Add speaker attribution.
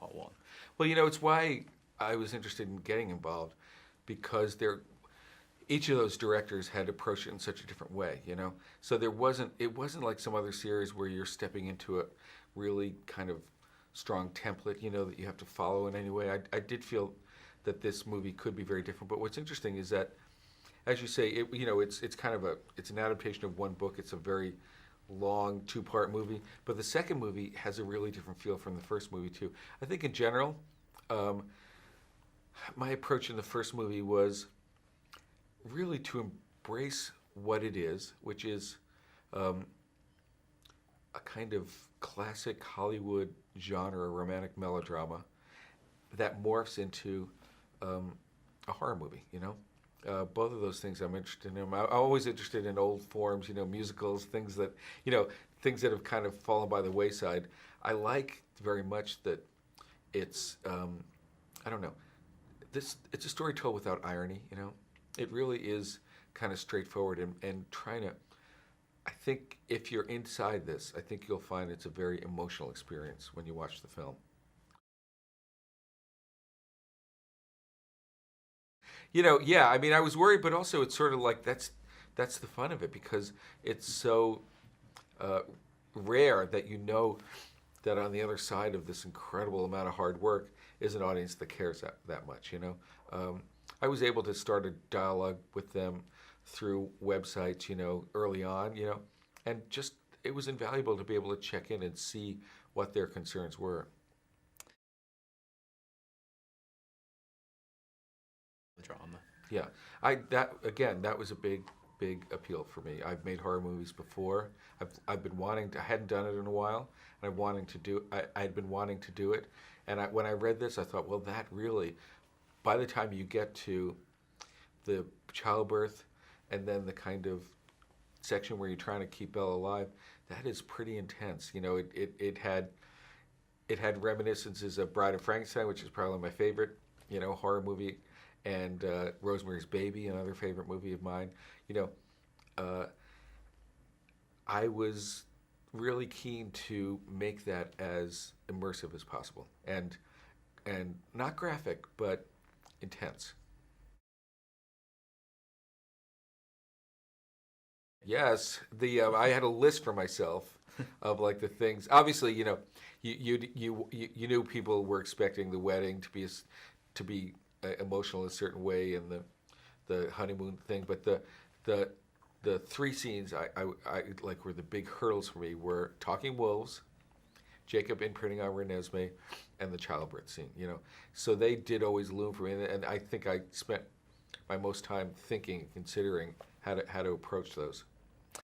Speaker 1: part one.
Speaker 2: Well, it's why I was interested in getting involved, because each of those directors had approached it in such a different way. So it wasn't like some other series where you're stepping into a really kind of strong template, that you have to follow in any way. I did feel that this movie could be very different. But what's interesting is that, as you say, it's kind of it's an adaptation of one book. It's a very long two-part movie, but the second movie has a really different feel from the first movie too. I think in general, my approach in the first movie was really to embrace what it is, which is a kind of classic Hollywood genre romantic melodrama that morphs into a horror movie. Both of those things I'm interested in. I'm always interested in old forms, musicals, things that have kind of fallen by the wayside. I like very much that it's, I don't know, it's a story told without irony. It really is kind of straightforward and trying to, I think if you're inside this, I think you'll find it's a very emotional experience when you watch the film. Yeah. I mean, I was worried, but also it's sort of like that's the fun of it, because it's so uh, rare that that on the other side of this incredible amount of hard work is an audience that cares that much. I was able to start a dialogue with them through websites, early on, and just it was invaluable to be able to check in and see what their concerns were.
Speaker 1: The drama.
Speaker 2: Yeah, that was a big appeal for me. I've made horror movies before. I've been wanting to. I hadn't done it in a while, and I had been wanting to do it. And when I read this, I thought, well, that really, by the time you get to the childbirth, and then the kind of section where you're trying to keep Bella alive, that is pretty intense. It had reminiscences of Bride of Frankenstein, which is probably my favorite, horror movie, and Rosemary's Baby, another favorite movie of mine. You know, uh, I was really keen to make that as immersive as possible, and not graphic, but intense. Yes, the I had a list for myself of like the things. Obviously, you knew people were expecting the wedding to be to be emotional in a certain way, and the honeymoon thing. But the the three scenes I like were the big hurdles for me were talking wolves, Jacob imprinting on Renesmee, and the childbirth scene. So they did always loom for me, and I think I spent my most time thinking, considering how to approach those.